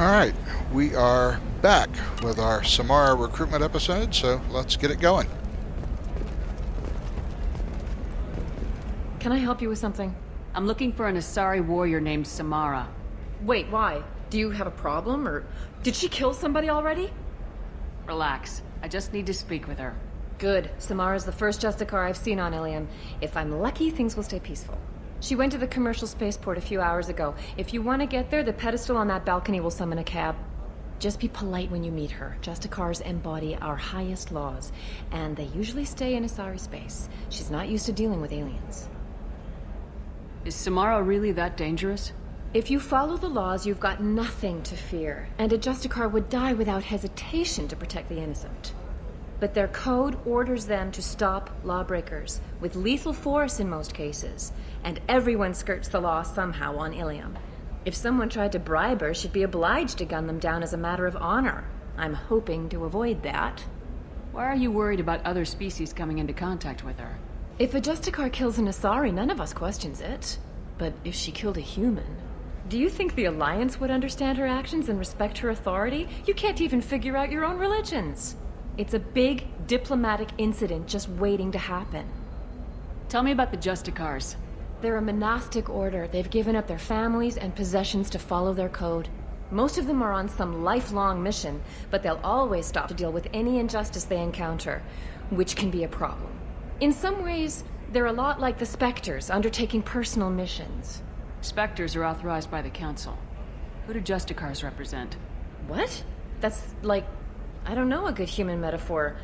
Alright, we are back with our Samara recruitment episode, so let's get it going. Can I help you with something? I'm looking for an Asari warrior named Samara. Wait, why? Do you have a problem, or did she kill somebody already? Relax. I just need to speak with her. Good. Samara's the first Justicar I've seen on Ilium. If I'm lucky, things will stay peaceful. She went to the commercial spaceport a few hours ago. If you want to get there, the pedestal on that balcony will summon a cab. Just be polite when you meet her. Justicars embody our highest laws, and they usually stay in Asari space. She's not used to dealing with aliens. Is Samara really that dangerous? If you follow the laws, you've got nothing to fear, and a Justicar would die without hesitation to protect the innocent. But their code orders them to stop lawbreakers, with lethal force in most cases, and everyone skirts the law somehow on Ilium. If someone tried to bribe her, she'd be obliged to gun them down as a matter of honor. I'm hoping to avoid that. Why are you worried about other species coming into contact with her? If a Justicar kills an Asari, none of us questions it. But if she killed a human... Do you think the Alliance would understand her actions and respect her authority? You can't even figure out your own religions. It's a big diplomatic incident just waiting to happen. Tell me about the Justicars. They're a monastic order. They've given up their families and possessions to follow their code. Most of them are on some lifelong mission, but they'll always stop to deal with any injustice they encounter, which can be a problem. In some ways, they're a lot like the Spectres, undertaking personal missions. Spectres are authorized by the Council. Who do Justicars represent? What? That's like, I don't know, a good human metaphor.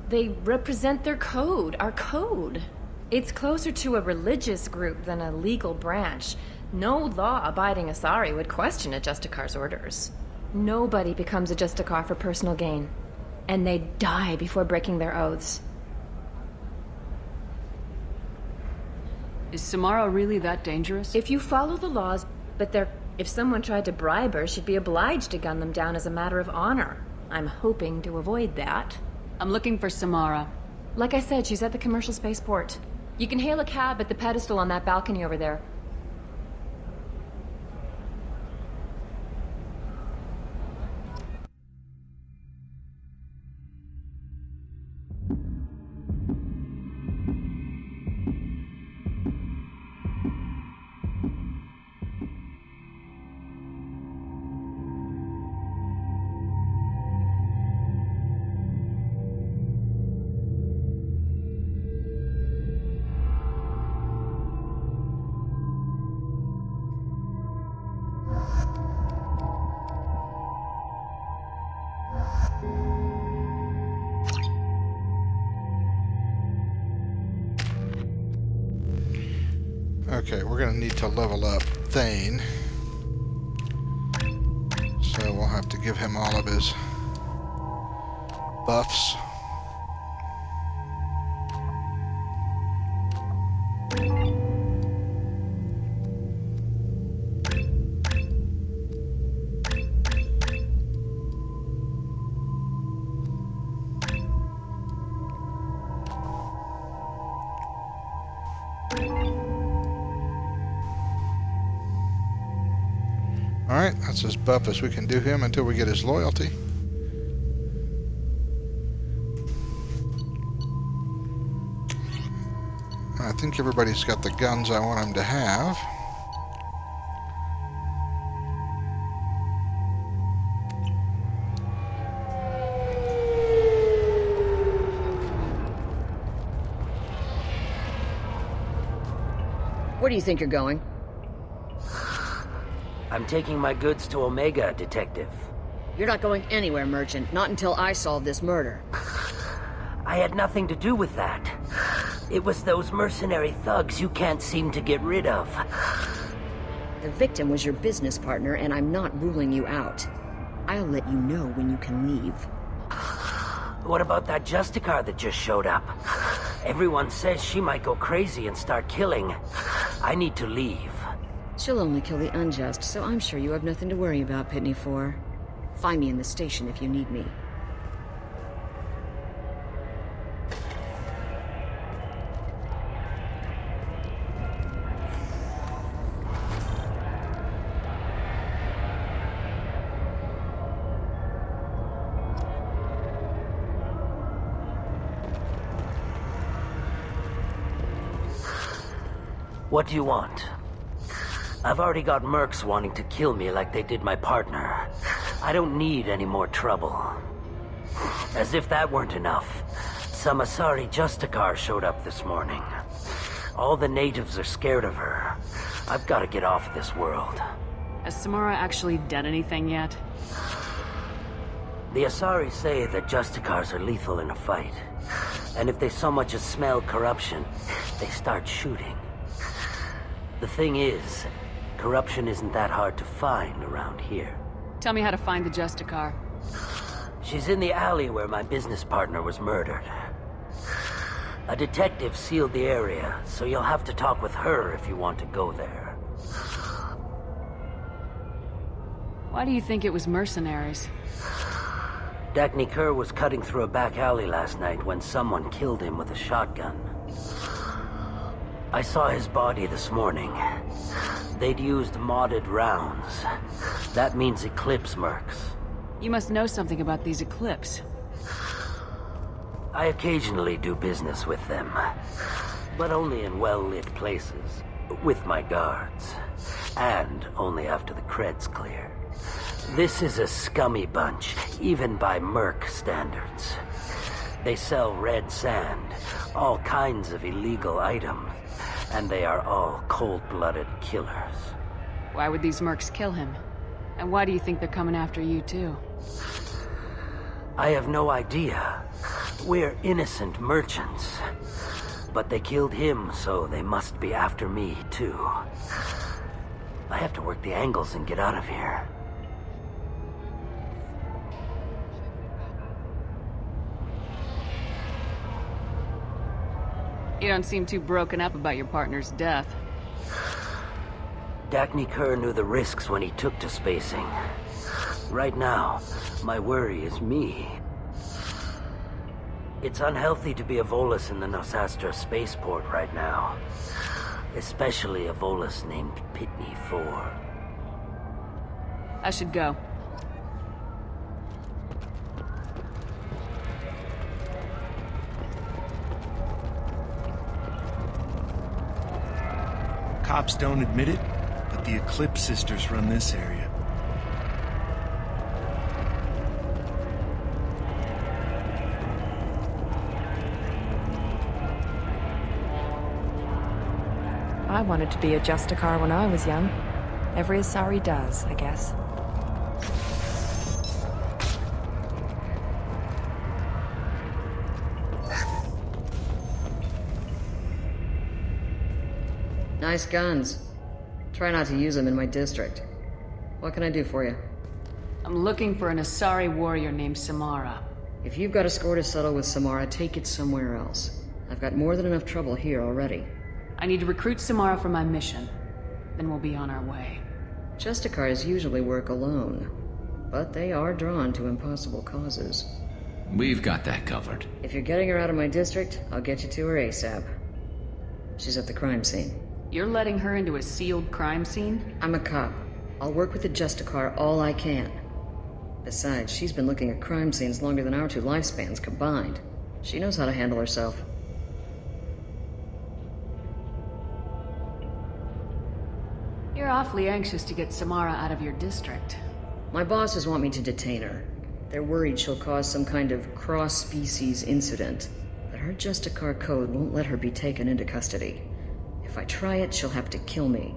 They represent their code, our code. It's closer to a religious group than a legal branch. No law-abiding Asari would question a Justicar's orders. Nobody becomes a Justicar for personal gain. And they die before breaking their oaths. Is Samara really that dangerous? If you follow the laws, but if someone tried to bribe her, she'd be obliged to gun them down as a matter of honor. I'm hoping to avoid that. I'm looking for Samara. Like I said, she's at the commercial spaceport. You can hail a cab at the pedestal on that balcony over there. Okay, we're going to need to level up Thane. So we'll have to give him all of his buffs. Alright, that's as buff as we can do him until we get his loyalty. I think everybody's got the guns I want them to have. Where do you think you're going? I'm taking my goods to Omega, Detective. You're not going anywhere, Merchant. Not until I solve this murder. I had nothing to do with that. It was those mercenary thugs you can't seem to get rid of. The victim was your business partner, and I'm not ruling you out. I'll let you know when you can leave. What about that Justicar that just showed up? Everyone says she might go crazy and start killing. I need to leave. She'll only kill the unjust, so I'm sure you have nothing to worry about, Pitney 4. Find me in the station if you need me. What do you want? I've already got mercs wanting to kill me like they did my partner. I don't need any more trouble. As if that weren't enough, some Asari Justicar showed up this morning. All the natives are scared of her. I've got to get off of this world. Has Samara actually done anything yet? The Asari say that Justicars are lethal in a fight. And if they so much as smell corruption, they start shooting. The thing is, corruption isn't that hard to find around here. Tell me how to find the Justicar. She's in the alley where my business partner was murdered. A detective sealed the area, so you'll have to talk with her if you want to go there. Why do you think it was mercenaries? Dagny Kerr was cutting through a back alley last night when someone killed him with a shotgun. I saw his body this morning. They'd used modded rounds. That means Eclipse mercs. You must know something about these Eclipse. I occasionally do business with them, but only in well-lit places, with my guards, and only after the creds clear. This is a scummy bunch, even by merc standards. They sell red sand, all kinds of illegal items, and they are all cold-blooded killers. Why would these mercs kill him? And why do you think they're coming after you too? I have no idea. We're innocent merchants. But they killed him, so they must be after me, too. I have to work the angles and get out of here. You don't seem too broken up about your partner's death. Dagny Kerr knew the risks when he took to spacing. Right now, my worry is me. It's unhealthy to be a Volus in the Nosastra spaceport right now. Especially a Volus named Pitney 4. I should go. Cops don't admit it, but the Eclipse sisters run this area. I wanted to be a Justicar when I was young. Every Asari does, I guess. Nice guns. Try not to use them in my district. What can I do for you? I'm looking for an Asari warrior named Samara. If you've got a score to settle with Samara, take it somewhere else. I've got more than enough trouble here already. I need to recruit Samara for my mission. Then we'll be on our way. Justicars usually work alone, but they are drawn to impossible causes. We've got that covered. If you're getting her out of my district, I'll get you to her ASAP. She's at the crime scene. You're letting her into a sealed crime scene? I'm a cop. I'll work with the Justicar all I can. Besides, she's been looking at crime scenes longer than our two lifespans combined. She knows how to handle herself. You're awfully anxious to get Samara out of your district. My bosses want me to detain her. They're worried she'll cause some kind of cross-species incident. But her Justicar code won't let her be taken into custody. If I try it, she'll have to kill me.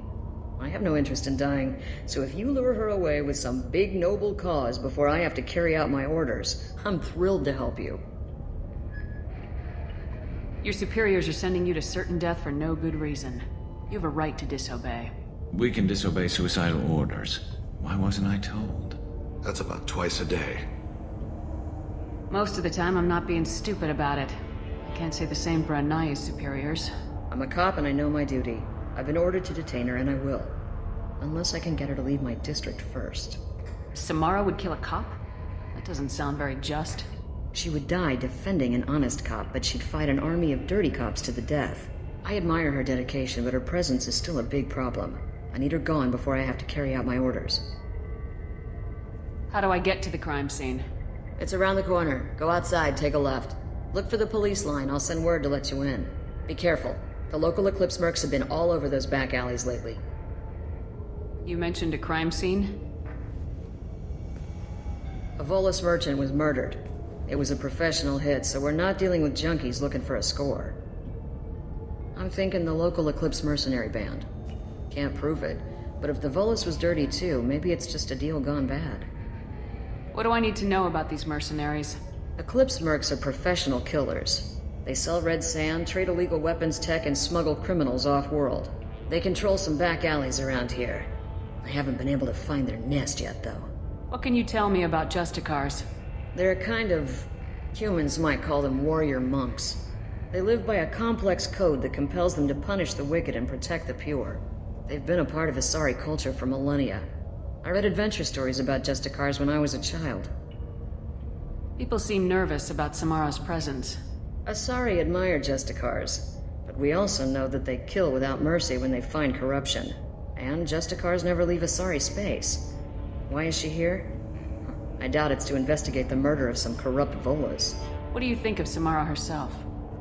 I have no interest in dying, so if you lure her away with some big noble cause before I have to carry out my orders, I'm thrilled to help you. Your superiors are sending you to certain death for no good reason. You have a right to disobey. We can disobey suicidal orders. Why wasn't I told? That's about twice a day. Most of the time, I'm not being stupid about it. I can't say the same for Anaya's superiors. I'm a cop and I know my duty. I've been ordered to detain her and I will. Unless I can get her to leave my district first. Samara would kill a cop? That doesn't sound very just. She would die defending an honest cop, but she'd fight an army of dirty cops to the death. I admire her dedication, but her presence is still a big problem. I need her gone before I have to carry out my orders. How do I get to the crime scene? It's around the corner. Go outside, take a left. Look for the police line. I'll send word to let you in. Be careful. The local Eclipse mercs have been all over those back alleys lately. You mentioned a crime scene? A Volus merchant was murdered. It was a professional hit, so we're not dealing with junkies looking for a score. I'm thinking the local Eclipse mercenary band. Can't prove it, but if the Volus was dirty too, maybe it's just a deal gone bad. What do I need to know about these mercenaries? Eclipse mercs are professional killers. They sell red sand, trade illegal weapons tech, and smuggle criminals off-world. They control some back alleys around here. I haven't been able to find their nest yet, though. What can you tell me about Justicars? They're a kind of... humans might call them warrior monks. They live by a complex code that compels them to punish the wicked and protect the pure. They've been a part of Asari culture for millennia. I read adventure stories about Justicars when I was a child. People seem nervous about Samara's presence. Asari admire Justicars, but we also know that they kill without mercy when they find corruption. And Justicars never leave Asari space. Why is she here? I doubt it's to investigate the murder of some corrupt Volas. What do you think of Samara herself?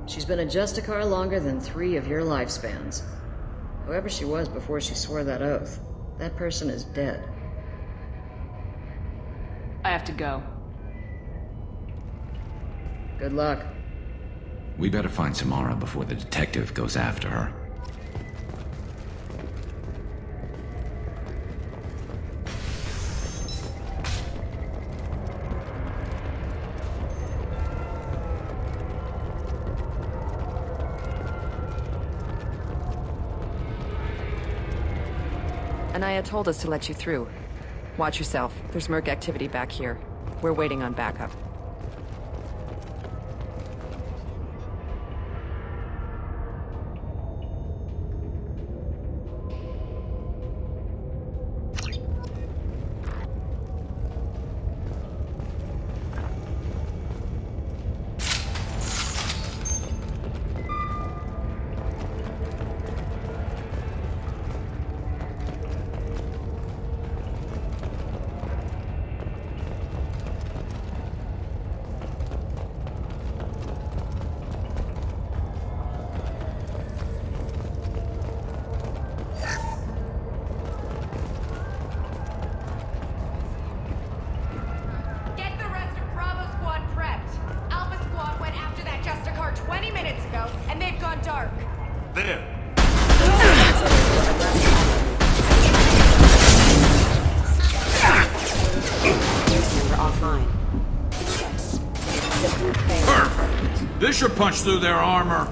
She's been a Justicar longer than 3 of your lifespans. Whoever she was before she swore that oath, that person is dead. I have to go. Good luck. We better find Samara before the detective goes after her. Anaya told us to let you through. Watch yourself. There's merc activity back here. We're waiting on backup. Get the rest of Bravo Squad prepped. Alpha Squad went after that Justicar 20 minutes ago, and they've gone dark. There! We're offline. Perfect! This should punch through their armor.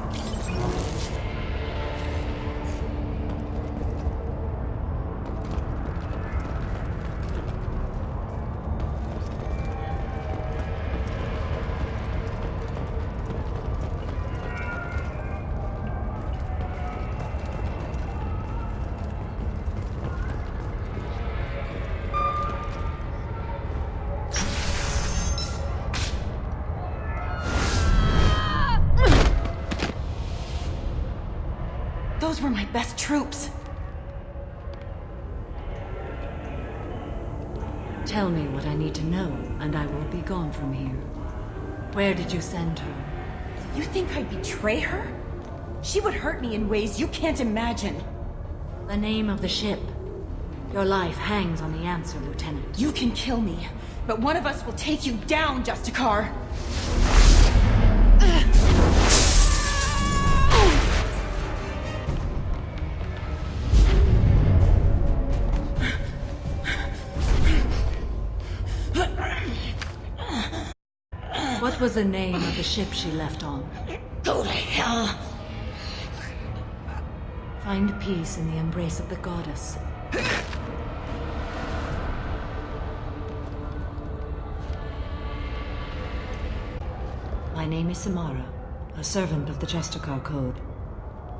Those were my best troops. Tell me what I need to know, and I will be gone from here. Where did you send her? You think I'd betray her? She would hurt me in ways you can't imagine. The name of the ship. Your life hangs on the answer, Lieutenant. You can kill me, but one of us will take you down, Justicar. What was the name of the ship she left on? Go to hell. Find peace in the embrace of the goddess. My name is Samara, a servant of the Justicar Code.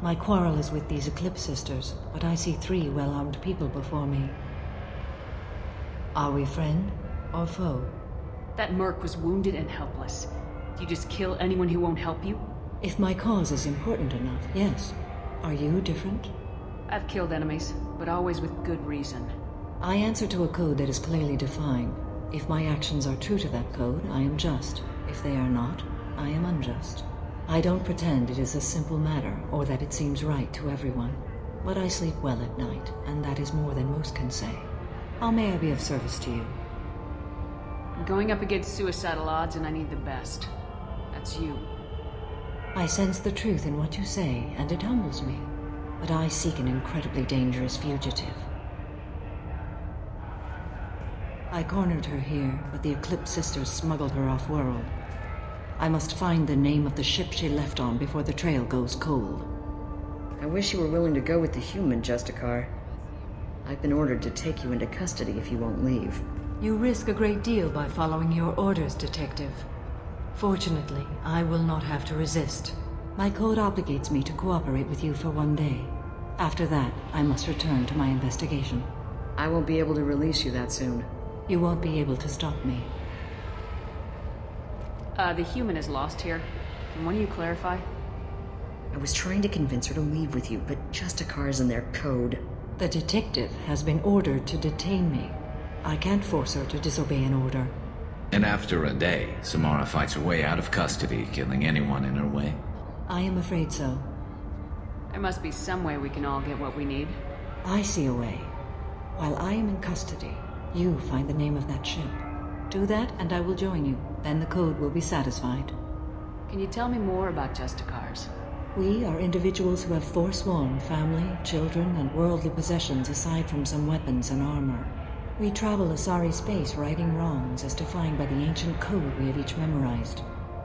My quarrel is with these Eclipse sisters, but I see 3 well-armed people before me. Are we friend or foe? That merc was wounded and helpless. Do you just kill anyone who won't help you? If my cause is important enough, yes. Are you different? I've killed enemies, but always with good reason. I answer to a code that is clearly defined. If my actions are true to that code, I am just. If they are not, I am unjust. I don't pretend it is a simple matter or that it seems right to everyone, but I sleep well at night, and that is more than most can say. How may I be of service to you? I'm going up against suicidal odds and I need the best. That's you. I sense the truth in what you say, and it humbles me. But I seek an incredibly dangerous fugitive. I cornered her here, but the Eclipse sisters smuggled her off-world. I must find the name of the ship she left on before the trail goes cold. I wish you were willing to go with the human, Justicar. I've been ordered to take you into custody if you won't leave. You risk a great deal by following your orders, Detective. Fortunately, I will not have to resist. My code obligates me to cooperate with you for 1 day. After that, I must return to my investigation. I won't be able to release you that soon. You won't be able to stop me. The human is lost here. Can one of you clarify? I was trying to convince her to leave with you, but Justicar's in their code. The detective has been ordered to detain me. I can't force her to disobey an order. And after a day, Samara fights her way out of custody, killing anyone in her way. I am afraid so. There must be some way we can all get what we need. I see a way. While I am in custody, you find the name of that ship. Do that and I will join you. Then the code will be satisfied. Can you tell me more about Justicars? We are individuals who have forsworn family, children, and worldly possessions aside from some weapons and armor. We travel Asari space righting wrongs as defined by the ancient code we have each memorized.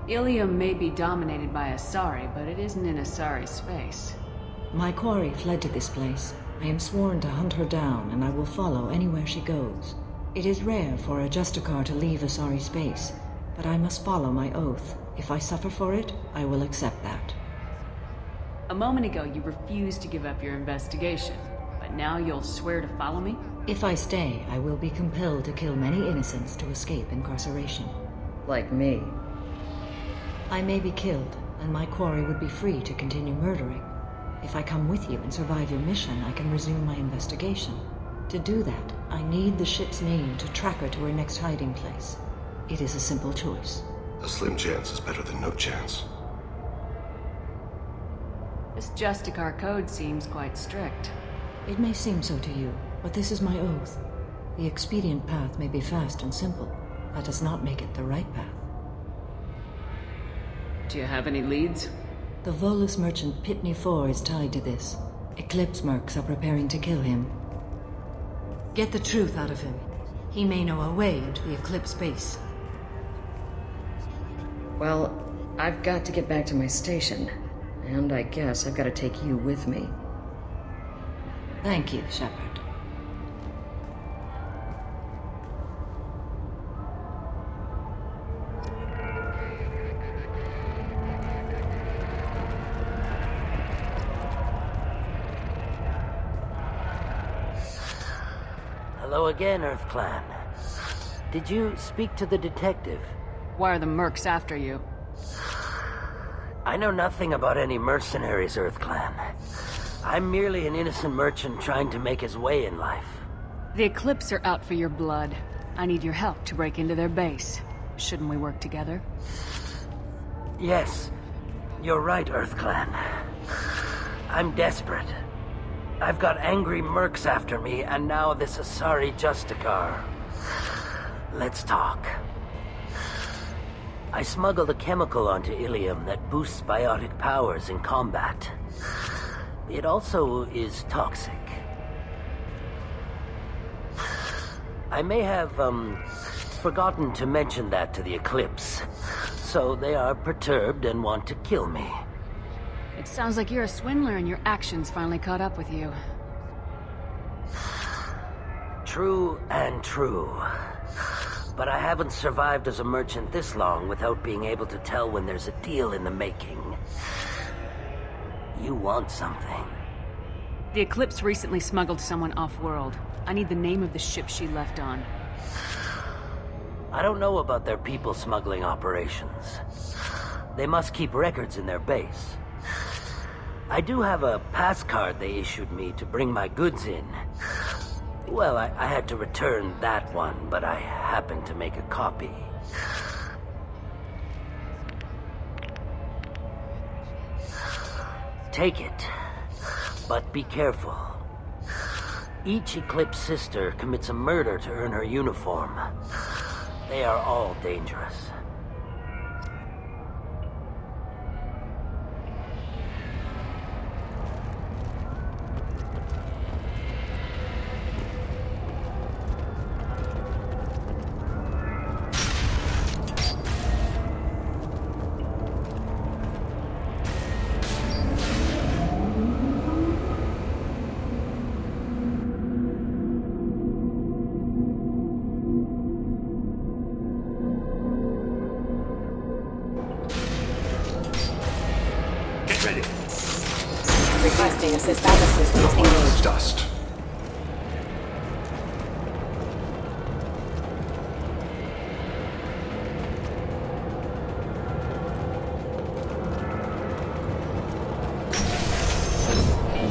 Ilium may be dominated by Asari, but it isn't in Asari space. My quarry fled to this place. I am sworn to hunt her down, and I will follow anywhere she goes. It is rare for a Justicar to leave Asari space, but I must follow my oath. If I suffer for it, I will accept that. A moment ago, you refused to give up your investigation, but now you'll swear to follow me? If I stay, I will be compelled to kill many innocents to escape incarceration. Like me. I may be killed, and my quarry would be free to continue murdering. If I come with you and survive your mission, I can resume my investigation. To do that, I need the ship's name to track her to her next hiding place. It is a simple choice. A slim chance is better than no chance. This Justicar code seems quite strict. It may seem so to you, but this is my oath. The expedient path may be fast and simple. That does not make it the right path. Do you have any leads? The Volus merchant Pitney 4 is tied to this. Eclipse mercs are preparing to kill him. Get the truth out of him. He may know a way into the Eclipse base. Well, I've got to get back to my station. And I guess I've got to take you with me. Thank you, Shepard. Hello again, Earth Clan. Did you speak to the detective? Why are the mercs after you? I know nothing about any mercenaries, Earth Clan. I'm merely an innocent merchant trying to make his way in life. The Eclipse are out for your blood. I need your help to break into their base. Shouldn't we work together? Yes, you're right, Earth Clan. I'm desperate. I've got angry mercs after me, and now this Asari Justicar. Let's talk. I smuggled a chemical onto Ilium that boosts biotic powers in combat. It also is toxic. I may have, forgotten to mention that to the Eclipse, so they are perturbed and want to kill me. It sounds like you're a swindler and your actions finally caught up with you. True and true. But I haven't survived as a merchant this long without being able to tell when there's a deal in the making. You want something. The Eclipse recently smuggled someone off-world. I need the name of the ship she left on. I don't know about their people smuggling operations. They must keep records in their base. I do have a pass card they issued me to bring my goods in. Well, I had to return that one, but I happened to make a copy. Take it. But be careful. Each Eclipse sister commits a murder to earn her uniform. They are all dangerous. Requesting assist assistance engaged. Dust.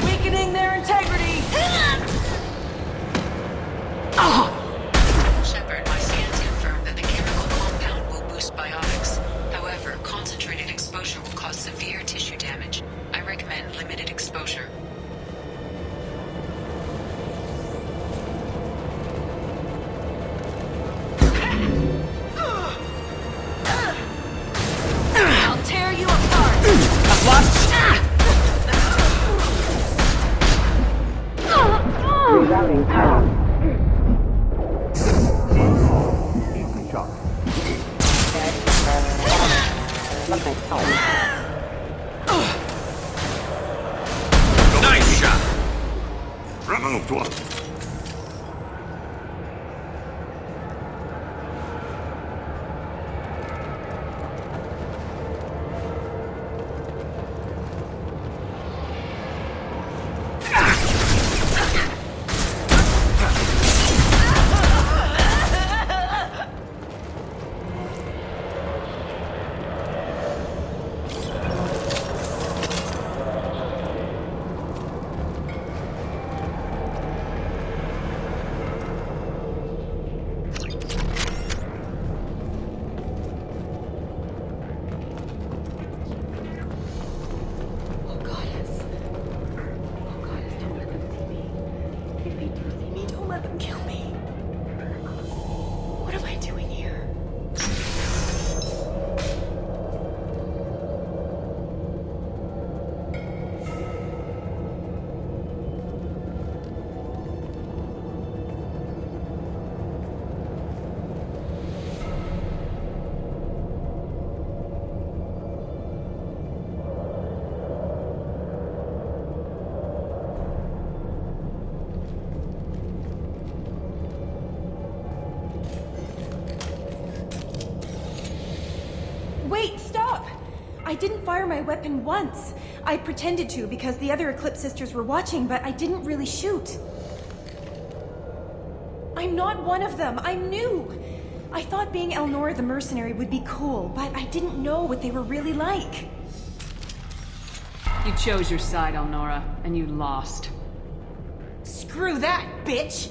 Weakening their integrity! Shepard, my scans confirm that the chemical compound will boost biotics. However, concentrated exposure will cause severe tissue damage. I recommend limited exposure. I'll tear you apart! Rerouting power. Shock. Nice shot! Removed one. Don't let them kill me. What am I doing here? Wait, stop! I didn't fire my weapon once. I pretended to because the other Eclipse sisters were watching, but I didn't really shoot. I'm not one of them. I'm new. I thought being Elnora the mercenary would be cool, but I didn't know what they were really like. You chose your side, Elnora, and you lost. Screw that, bitch!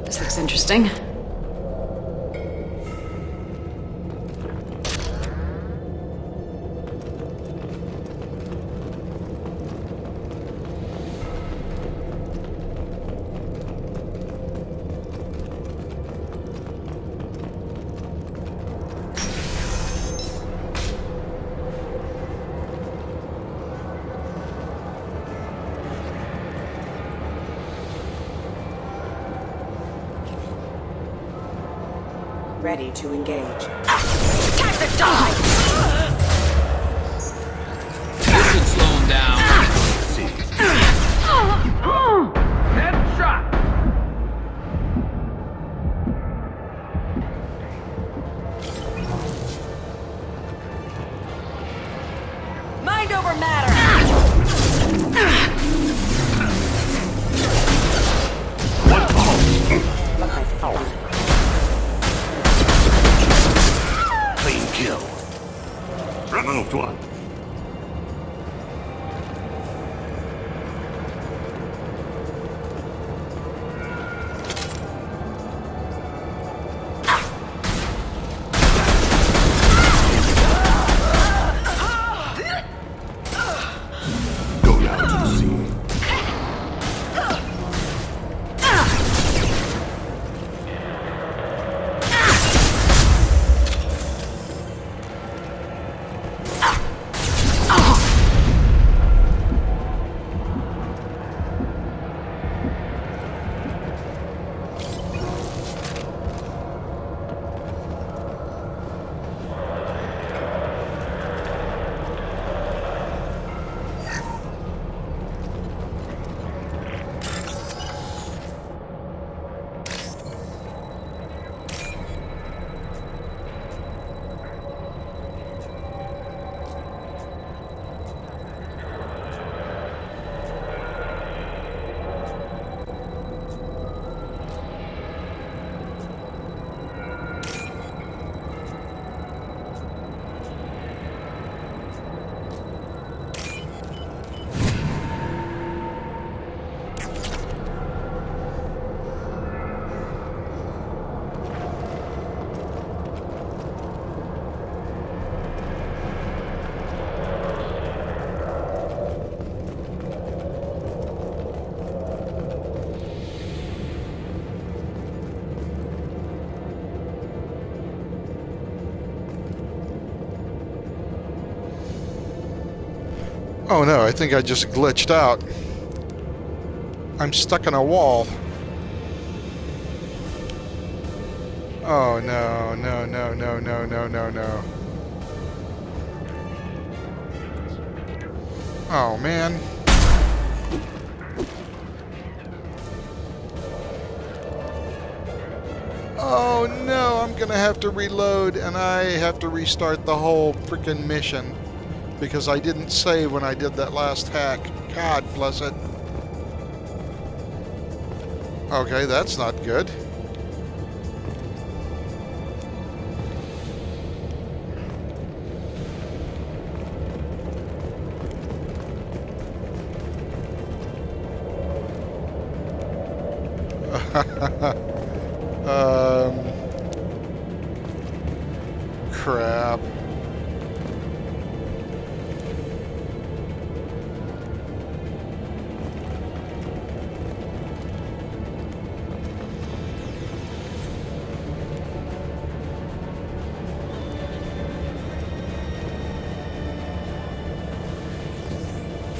This looks interesting. Ready to engage. Time to die! This should slow him down. Headshot! Mind over matter! Clean kill. Oh no, I think I just glitched out. I'm stuck in a wall. Oh no, no, no, no, no, no, no, no. Oh man. Oh no, I'm gonna have to reload and I have to restart the whole freaking mission because I didn't save when I did that last hack. God bless it. Okay, that's not good. Crap.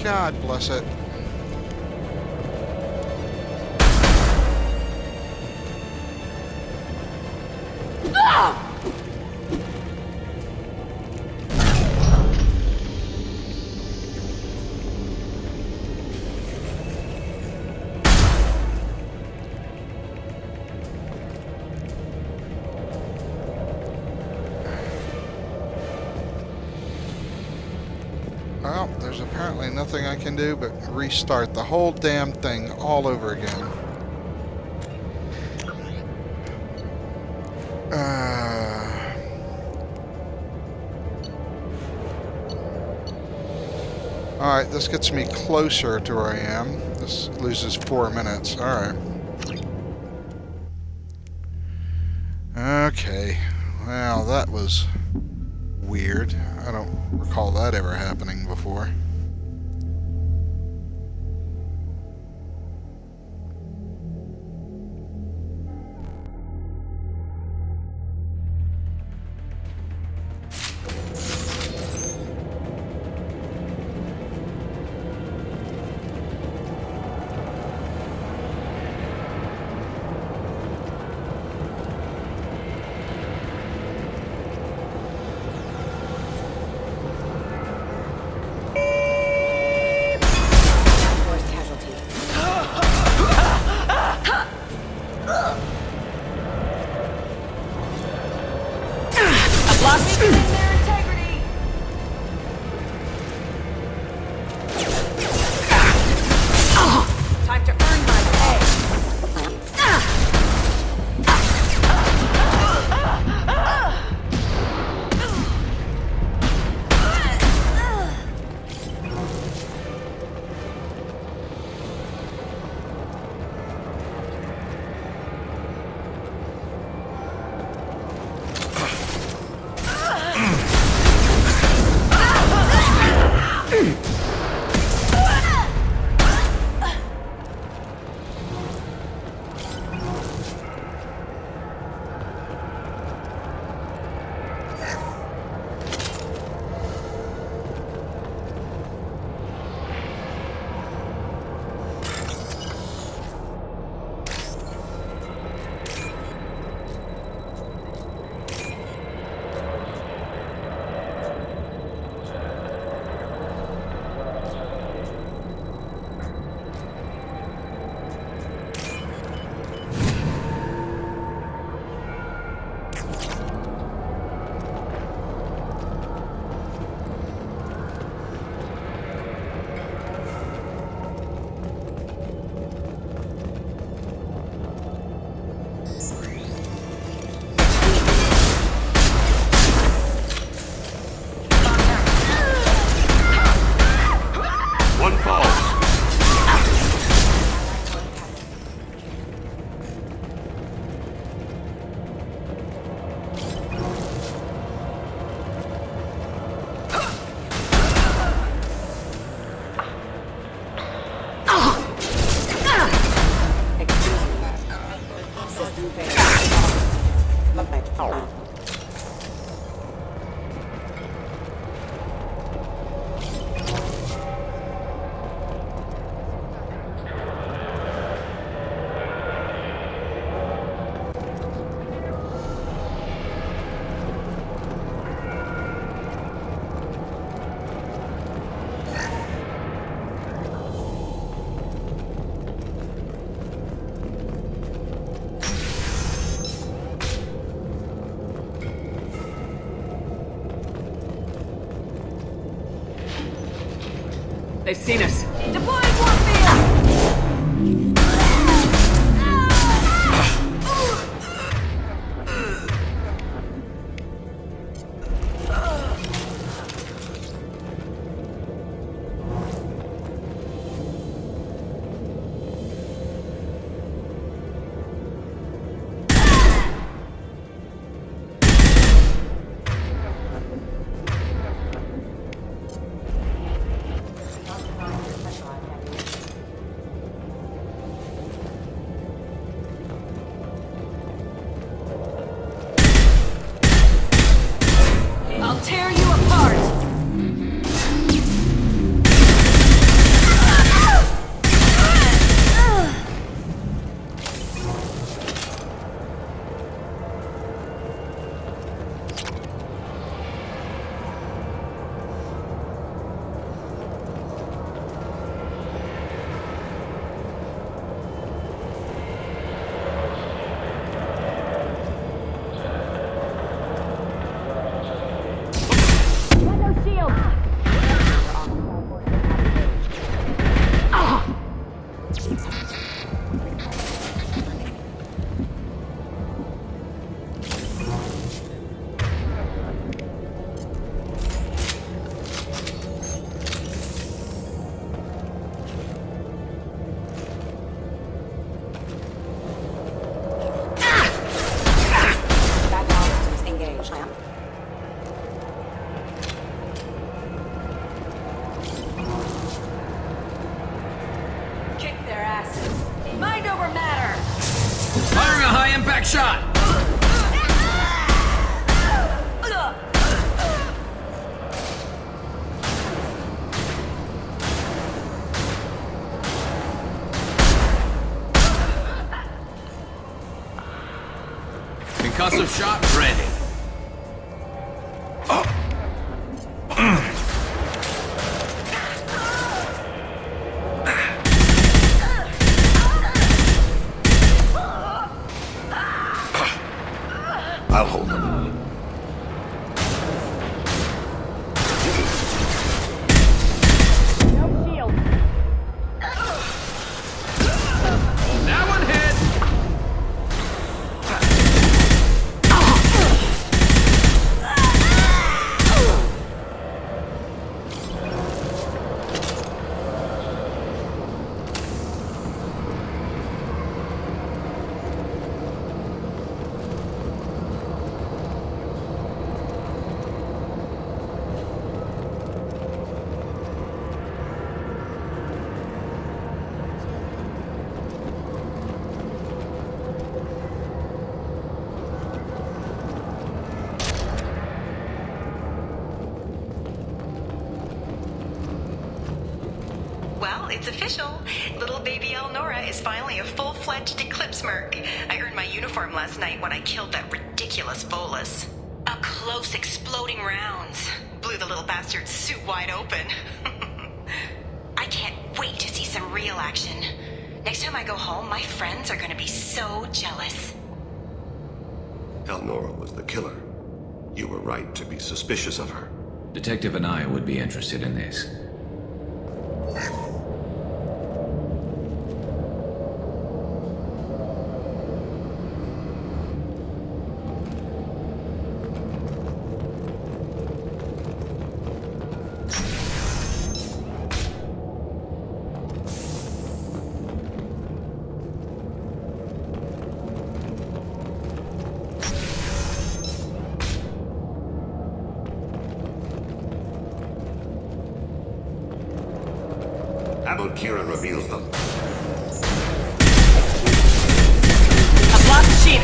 God bless it. Well, there's apparently nothing I can do but restart the whole damn thing all over again. Alright, this gets me closer to where I am. This loses 4 minutes. Alright. Okay. Well, that was weird. I don't recall that ever happening before. They've seen us. Deploying warfield! I'll tear you apart! Mind over matter! Firing a high-impact shot! Concussive shot ready. I'll hold them. That one hit! Well, it's official. Little baby Elnora is finally a full-fledged Eclipse merc. I earned my uniform last night when I killed that ridiculous Volus. Up close, exploding rounds. Blew the little bastard's suit wide open. I can't wait to see some real action. Next time I go home, my friends are gonna be so jealous. Elnora was the killer. You were right to be suspicious of her. Detective and I would be interested in this. Kira reveals them. A block machine!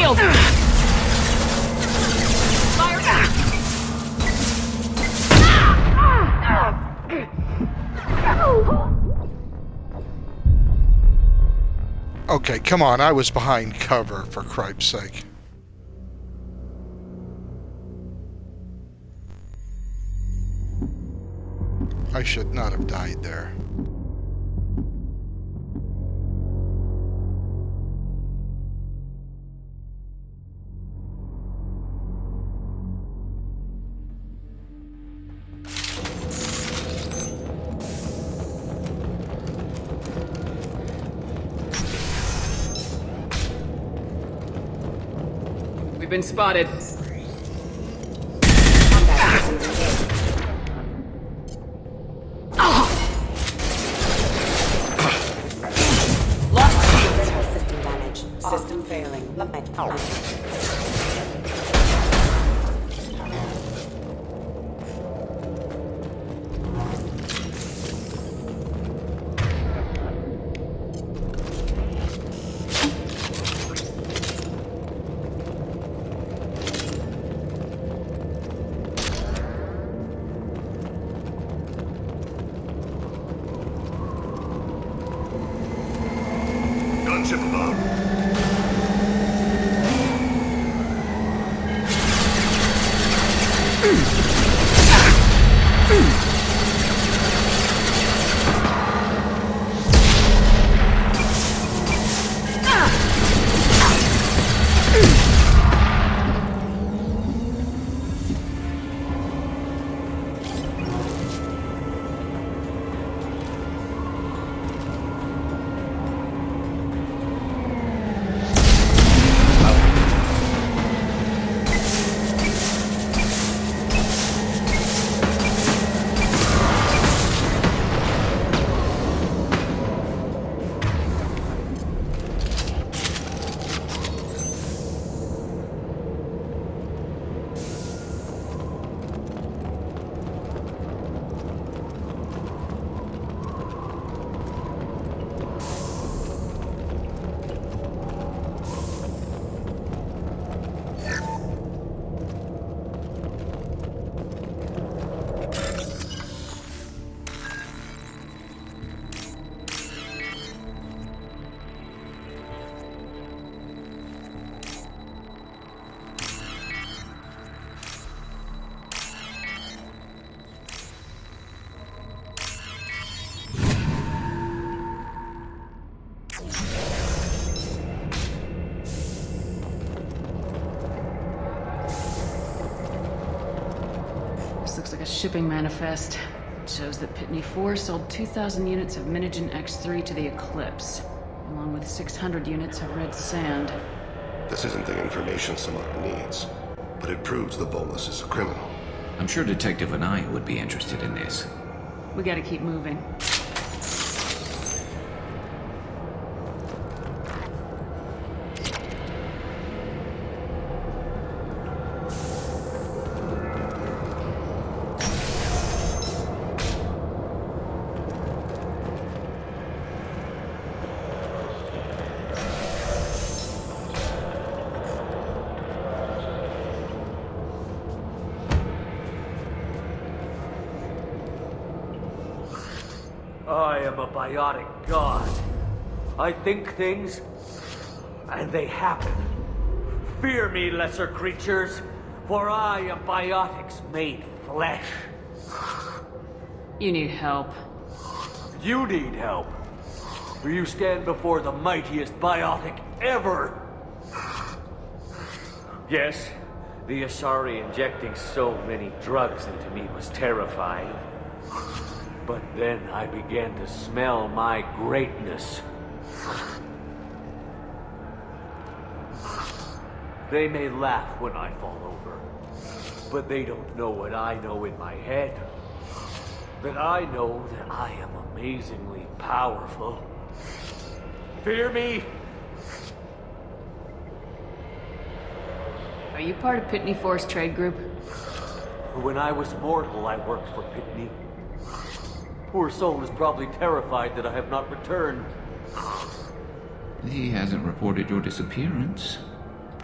shield! Okay, come on, I was behind cover, for cripe's sake. I should not have died there. We've been spotted. System damage. System failing. Gunship above. This looks like a shipping manifest. It shows that Pitney 4 sold 2,000 units of Minigen X3 to the Eclipse, along with 600 units of red sand. This isn't the information Samara needs, but it proves the Volus is a criminal. I'm sure Detective Anaya would be interested in this. We gotta keep moving. I am a biotic god. I think things, and they happen. Fear me, lesser creatures, for I am biotics made flesh. You need help. You need help. For you stand before the mightiest biotic ever. Yes, the Asari injecting so many drugs into me was terrifying. But then I began to smell my greatness. They may laugh when I fall over, but they don't know what I know in my head. That I know that I am amazingly powerful. Fear me? Are you part of Pitney 4's trade group? When I was mortal, I worked for Pitney. Poor soul is probably terrified that I have not returned. He hasn't reported your disappearance.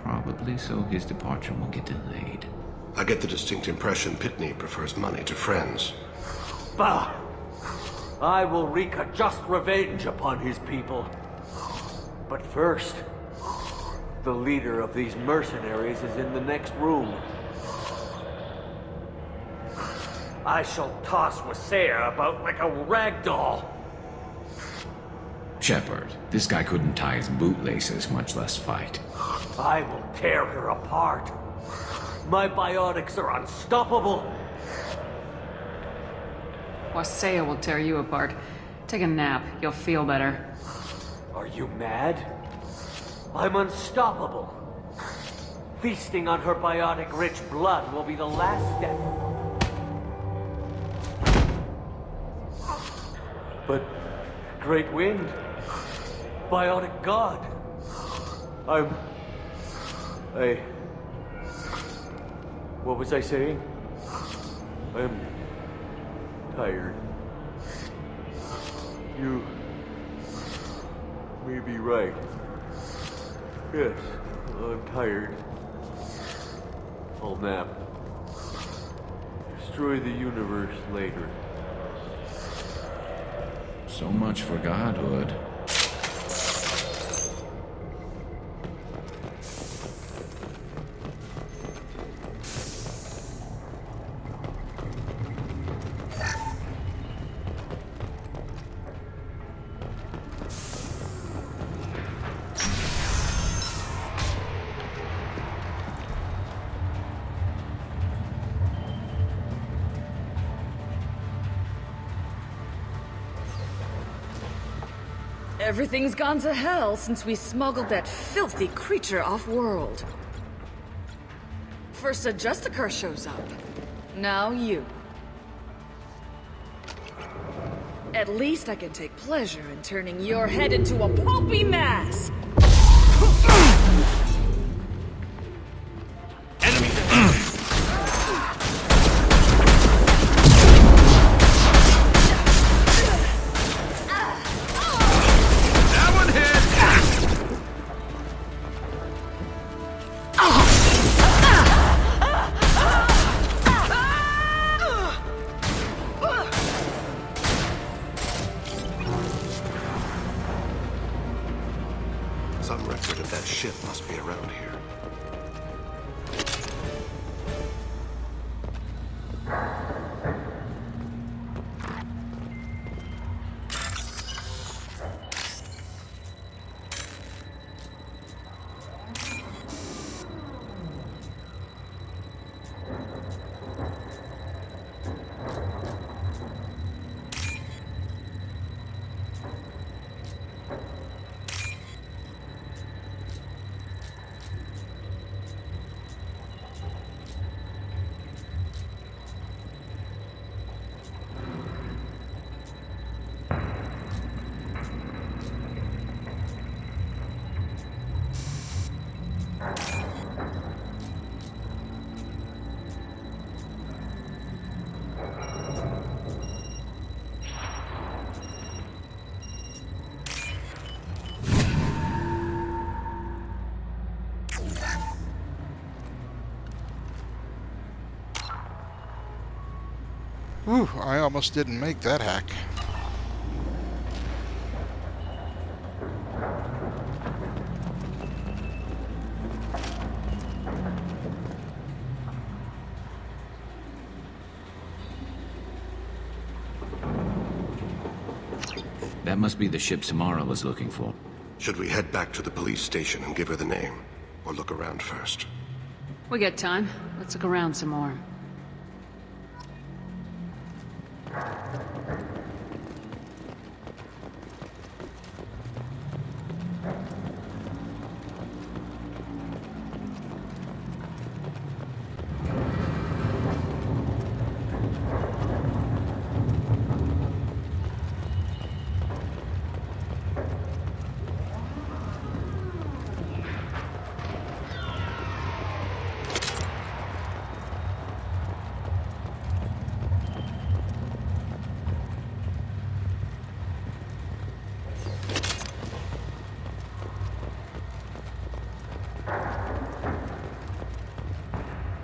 Probably so his departure won't get delayed. I get the distinct impression Pitney prefers money to friends. Bah! I will wreak a just revenge upon his people. But first, the leader of these mercenaries is in the next room. I shall toss Wasea about like a rag doll. Shepard, this guy couldn't tie his bootlaces, much less fight. I will tear her apart. My biotics are unstoppable. Wasea will tear you apart. Take a nap. You'll feel better. Are you mad? I'm unstoppable. Feasting on her biotic-rich blood will be the last step. But, Great Wind, Biotic God, what was I saying? I'm tired. You may be right. Yes, I'm tired. I'll nap. Destroy the universe later. So much for godhood. Everything's gone to hell since we smuggled that filthy creature off-world. First a Justicar shows up. Now you. At least I can take pleasure in turning your head into a pulpy mass! Some record of that ship must be around here. Whew, I almost didn't make that hack. That must be the ship Samara was looking for. Should we head back to the police station and give her the name? Or look around first? We got time. Let's look around some more.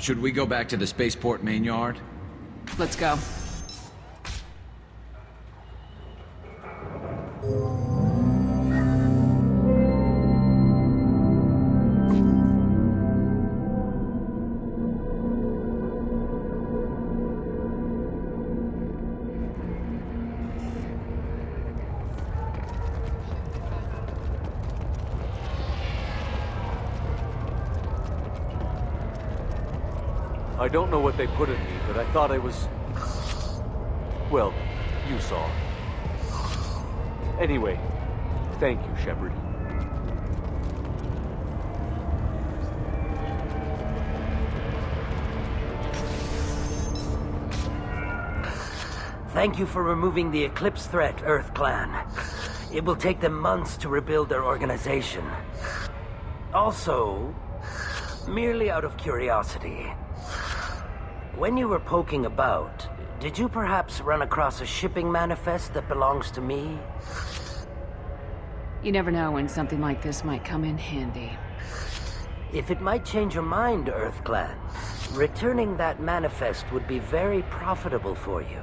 Should we go back to the spaceport main yard? Let's go. I don't know what they put in me, but I thought I was... Well, you saw. Anyway, thank you, Shepard. Thank you for removing the Eclipse threat, Earth Clan. It will take them months to rebuild their organization. Also, merely out of curiosity, when you were poking about, did you perhaps run across a shipping manifest that belongs to me? You never know when something like this might come in handy. If it might change your mind, Earth Clan, returning that manifest would be very profitable for you.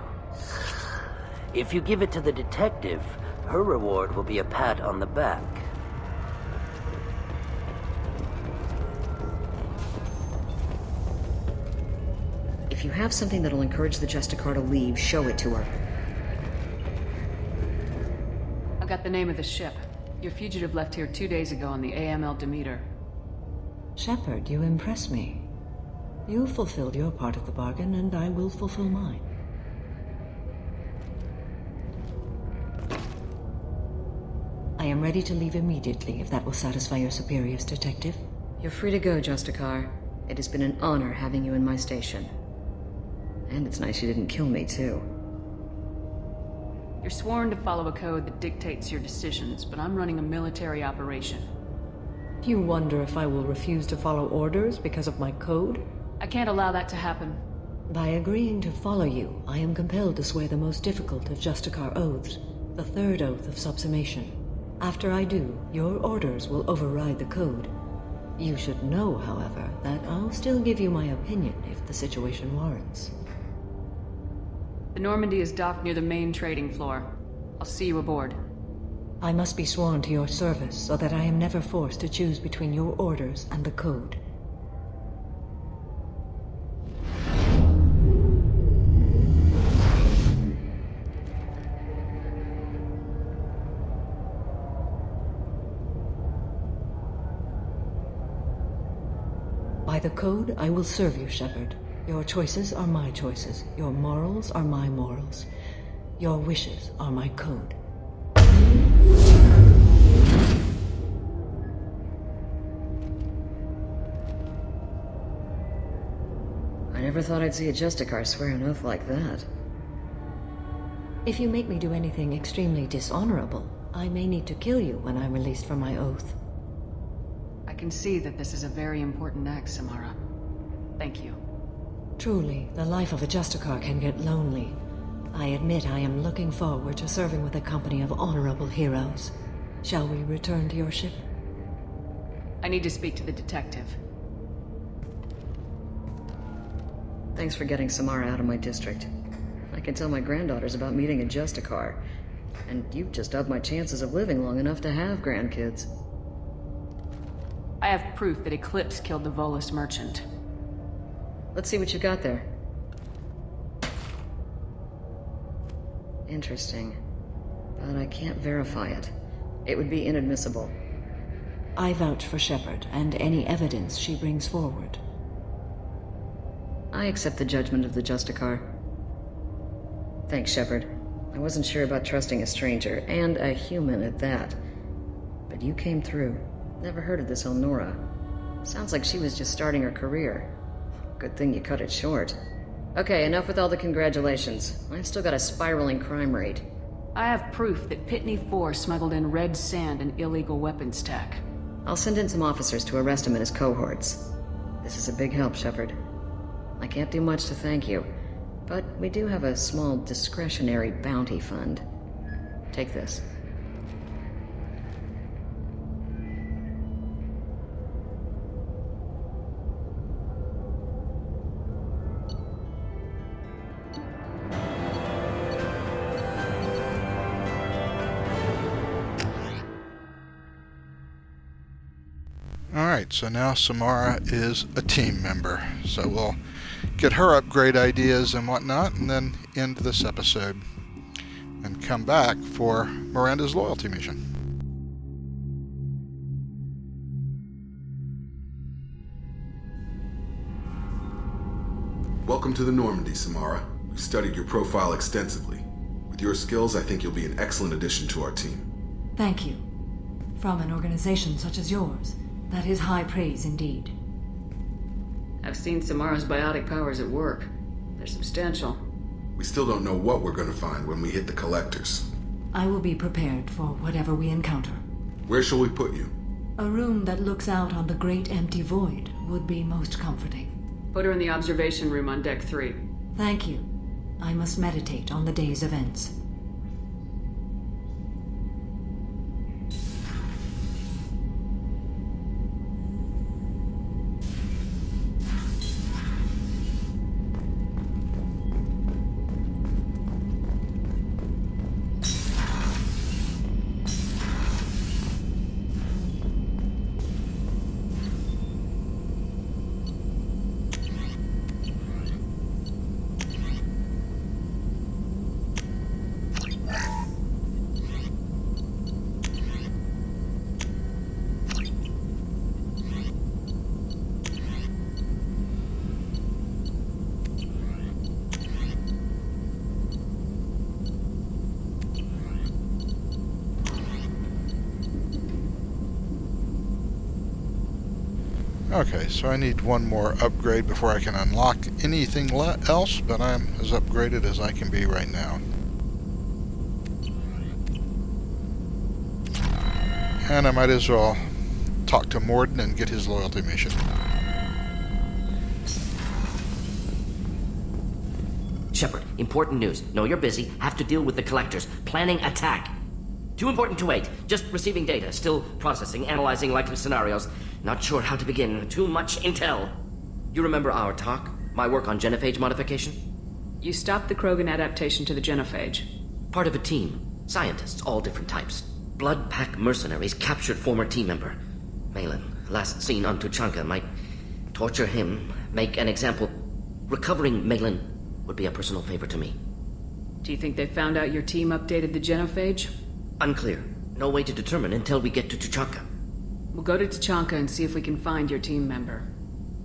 If you give it to the detective, her reward will be a pat on the back. If you have something that'll encourage the Justicar to leave, show it to her. I got the name of the ship. Your fugitive left here 2 days ago on the AML Demeter. Shepard, you impress me. You fulfilled your part of the bargain, and I will fulfill mine. I am ready to leave immediately, if that will satisfy your superiors, Detective. You're free to go, Justicar. It has been an honor having you in my station. And it's nice you didn't kill me, too. You're sworn to follow a code that dictates your decisions, but I'm running a military operation. You wonder if I will refuse to follow orders because of my code? I can't allow that to happen. By agreeing to follow you, I am compelled to swear the most difficult of Justicar oaths, the third oath of subsumation. After I do, your orders will override the code. You should know, however, that I'll still give you my opinion if the situation warrants. The Normandy is docked near the main trading floor. I'll see you aboard. I must be sworn to your service so that I am never forced to choose between your orders and the code. By the code, I will serve you, Shepard. Your choices are my choices. Your morals are my morals. Your wishes are my code. I never thought I'd see a Justicar swear an oath like that. If you make me do anything extremely dishonorable, I may need to kill you when I'm released from my oath. I can see that this is a very important act, Samara. Thank you. Truly, the life of a Justicar can get lonely. I admit I am looking forward to serving with a company of honorable heroes. Shall we return to your ship? I need to speak to the detective. Thanks for getting Samara out of my district. I can tell my granddaughters about meeting a Justicar, and you've just upped my chances of living long enough to have grandkids. I have proof that Eclipse killed the Volus merchant. Let's see what you got there. Interesting. But I can't verify it. It would be inadmissible. I vouch for Shepard and any evidence she brings forward. I accept the judgment of the Justicar. Thanks, Shepard. I wasn't sure about trusting a stranger, and a human at that. But you came through. Never heard of this Elnora. Sounds like she was just starting her career. Good thing you cut it short. Okay, enough with all the congratulations. I've still got a spiraling crime rate. I have proof that Pitney 4 smuggled in red sand and illegal weapons tech. I'll send in some officers to arrest him and his cohorts. This is a big help, Shepard. I can't do much to thank you, but we do have a small discretionary bounty fund. Take this. Alright, so now Samara is a team member. So we'll get her upgrade ideas and whatnot, and then end this episode. And come back for Miranda's loyalty mission. Welcome to the Normandy, Samara. We've studied your profile extensively. With your skills, I think you'll be an excellent addition to our team. Thank you. From an organization such as yours, that is high praise indeed. I've seen Samara's biotic powers at work. They're substantial. We still don't know what we're going to find when we hit the collectors. I will be prepared for whatever we encounter. Where shall we put you? A room that looks out on the great empty void would be most comforting. Put her in the observation room on Deck 3. Thank you. I must meditate on the day's events. Okay, so I need one more upgrade before I can unlock anything else, but I'm as upgraded as I can be right now. And I might as well talk to Morden and get his loyalty mission. Shepard, important news. Know you're busy. Have to deal with the collectors. Planning attack. Too important to wait. Just receiving data. Still processing, analyzing likely scenarios. Not sure how to begin. Too much intel. You remember our talk? My work on genophage modification? You stopped the Krogan adaptation to the genophage. Part of a team. Scientists, all different types. Blood Pack mercenaries captured former team member. Malin, last seen on Tuchanka, might torture him, make an example. Recovering Malin would be a personal favor to me. Do you think they found out your team updated the genophage? Unclear. No way to determine until we get to Tuchanka. We'll go to Tuchanka and see if we can find your team member.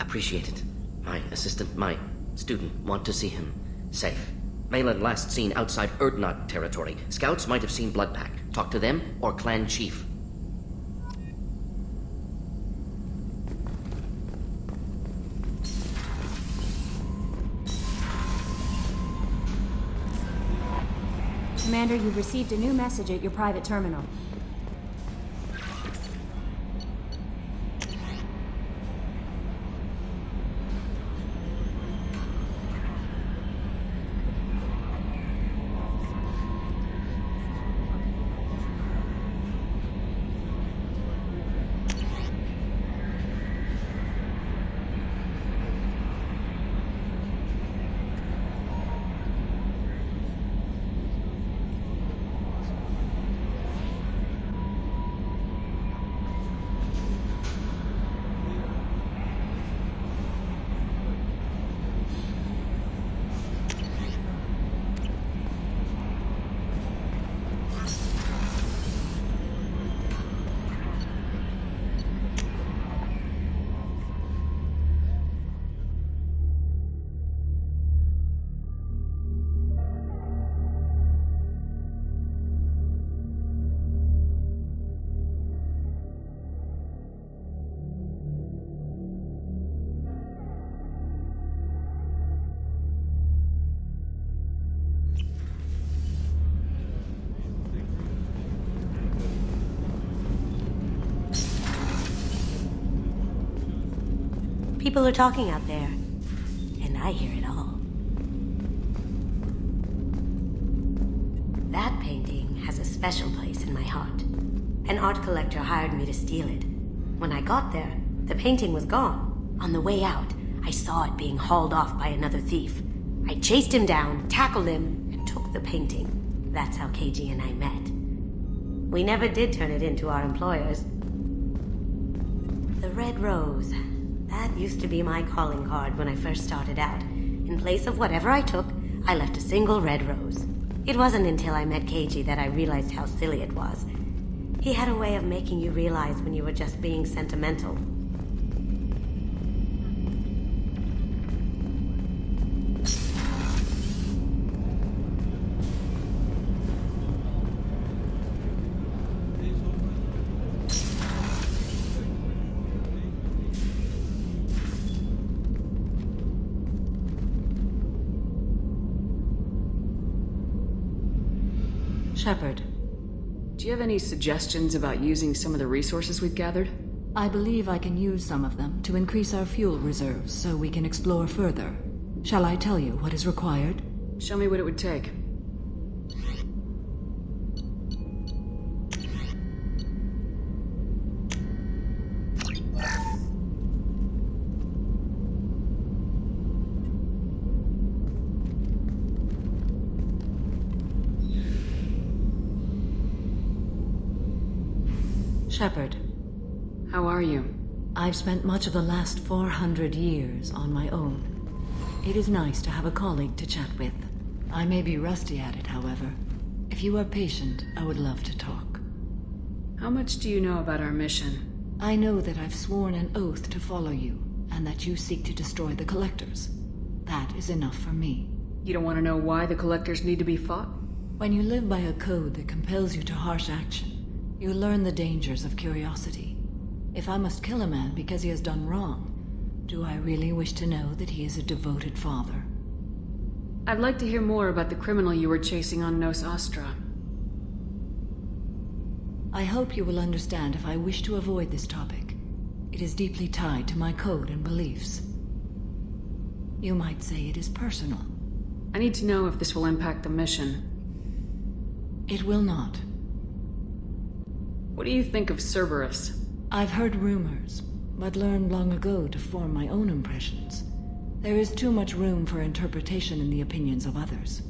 Appreciate it. My assistant, my student, want to see him safe. Malin last seen outside Erdnot territory. Scouts might have seen Bloodpack. Talk to them or clan chief. Commander, you've received a new message at your private terminal. People are talking out there, and I hear it all. That painting has a special place in my heart. An art collector hired me to steal it. When I got there, the painting was gone. On the way out, I saw it being hauled off by another thief. I chased him down, tackled him, and took the painting. That's how KG and I met. We never did turn it into our employers. The red rose. That used to be my calling card when I first started out. In place of whatever I took, I left a single red rose. It wasn't until I met Keiji that I realized how silly it was. He had a way of making you realize when you were just being sentimental. Shepard. Do you have any suggestions about using some of the resources we've gathered? I believe I can use some of them to increase our fuel reserves so we can explore further. Shall I tell you what is required? Show me what it would take. Shepard. How are you? I've spent much of the last 400 years on my own. It is nice to have a colleague to chat with. I may be rusty at it, however. If you are patient, I would love to talk. How much do you know about our mission? I know that I've sworn an oath to follow you, and that you seek to destroy the Collectors. That is enough for me. You don't want to know why the Collectors need to be fought? When you live by a code that compels you to harsh action, you learn the dangers of curiosity. If I must kill a man because he has done wrong, do I really wish to know that he is a devoted father? I'd like to hear more about the criminal you were chasing on Nos Astra. I hope you will understand if I wish to avoid this topic. It is deeply tied to my code and beliefs. You might say it is personal. I need to know if this will impact the mission. It will not. What do you think of Cerberus? I've heard rumors, but learned long ago to form my own impressions. There is too much room for interpretation in the opinions of others.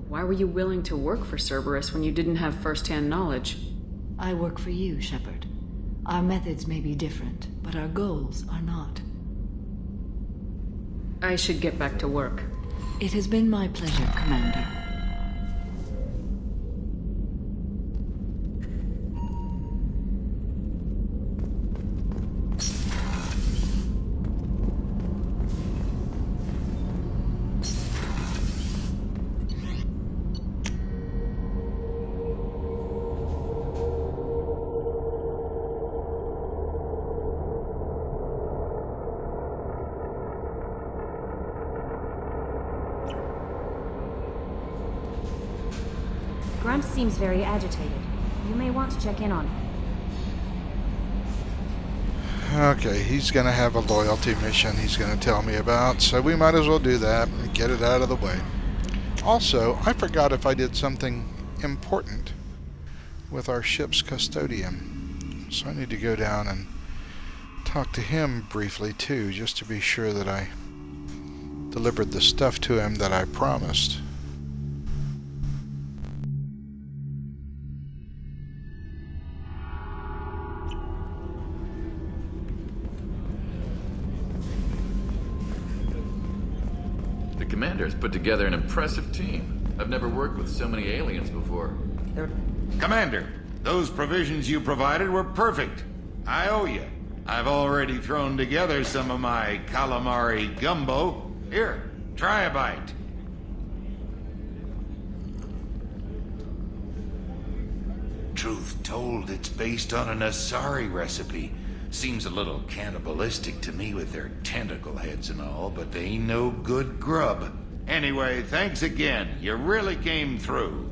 Why were you willing to work for Cerberus when you didn't have first-hand knowledge? I work for you, Shepard. Our methods may be different, but our goals are not. I should get back to work. It has been my pleasure, Commander. Grunt seems very agitated. You may want to check in on him. Okay, he's going to have a loyalty mission he's going to tell me about, so we might as well do that and get it out of the way. Also, I forgot if I did something important with our ship's custodian, so I need to go down and talk to him briefly too, just to be sure that I delivered the stuff to him that I promised. Commander's put together an impressive team. I've never worked with so many aliens before. Commander, those provisions you provided were perfect. I owe you. I've already thrown together some of my calamari gumbo. Here, try a bite. Truth told, it's based on an Asari recipe. Seems a little cannibalistic to me with their tentacle heads and all, but they ain't no good grub. Anyway, thanks again. You really came through.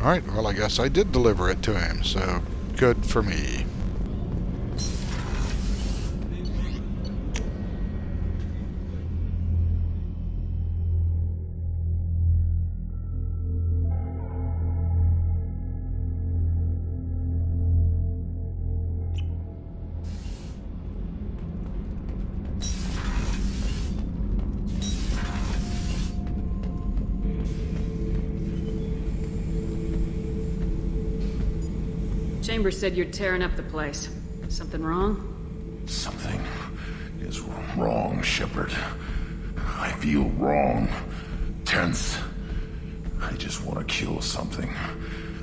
Alright, well I guess I did deliver it to him, so good for me. Chambers said you're tearing up the place. Something wrong? Something is wrong, Shepard. I feel wrong. Tense. I just want to kill something.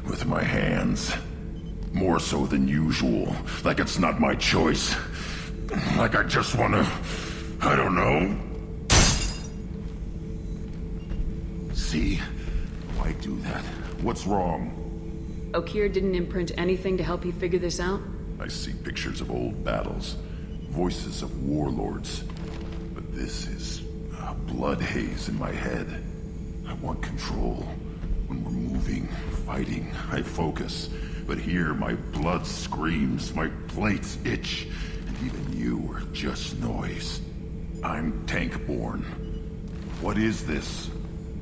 With my hands. More so than usual. Like it's not my choice. Like I just want to... I don't know. See? Why do that? What's wrong? Okeer didn't imprint anything to help you figure this out? I see pictures of old battles. Voices of warlords. But this is a blood haze in my head. I want control. When we're moving, fighting, I focus. But here, my blood screams, my plates itch, and even you are just noise. I'm tank-born. What is this?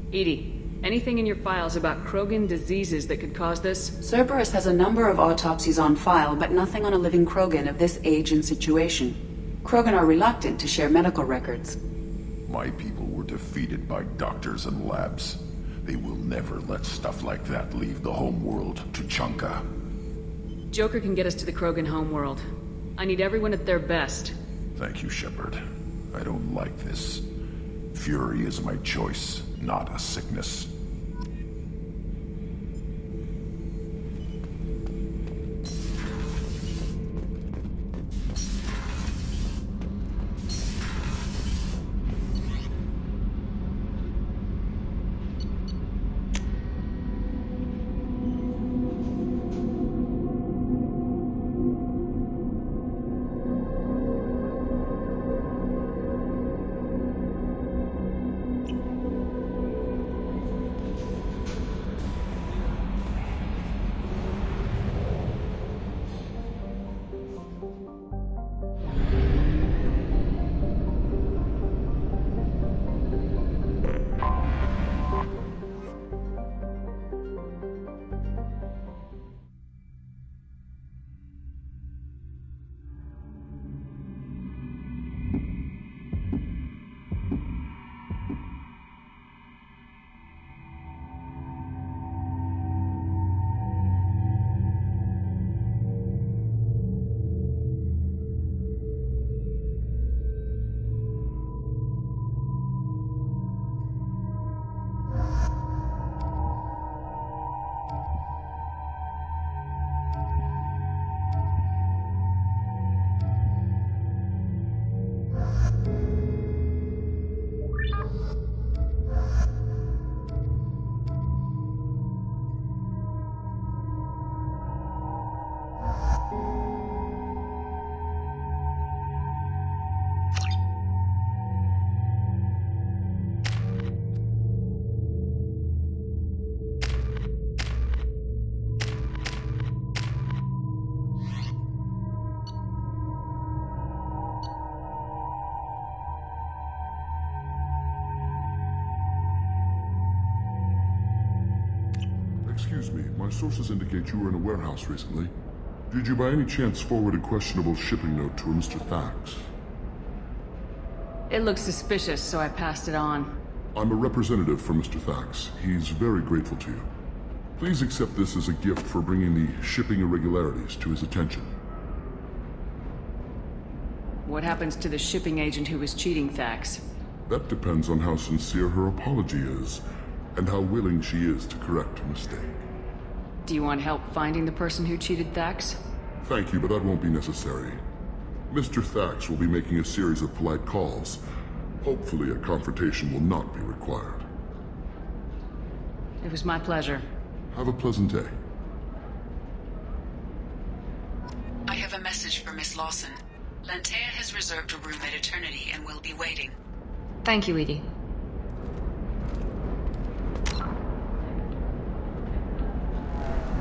Edie, anything in your files about Krogan diseases that could cause this? Cerberus has a number of autopsies on file, but nothing on a living Krogan of this age and situation. Krogan are reluctant to share medical records. My people were defeated by doctors and labs. They will never let stuff like that leave the homeworld to Chunka. Joker can get us to the Krogan homeworld. I need everyone at their best. Thank you, Shepard. I don't like this. Fury is my choice, not a sickness. Excuse me, my sources indicate you were in a warehouse recently. Did you by any chance forward a questionable shipping note to a Mr. Thax? It looks suspicious, so I passed it on. I'm a representative for Mr. Thax. He's very grateful to you. Please accept this as a gift for bringing the shipping irregularities to his attention. What happens to the shipping agent who was cheating Thax? That depends on how sincere her apology is, and how willing she is to correct a mistake. Do you want help finding the person who cheated Thax? Thank you, but that won't be necessary. Mr. Thax will be making a series of polite calls. Hopefully a confrontation will not be required. It was my pleasure. Have a pleasant day. I have a message for Miss Lawson. Lantea has reserved a room at Eternity and will be waiting. Thank you, Edie.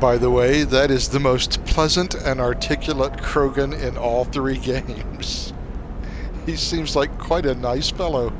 By the way, that is the most pleasant and articulate Krogan in all 3 games. He seems like quite a nice fellow.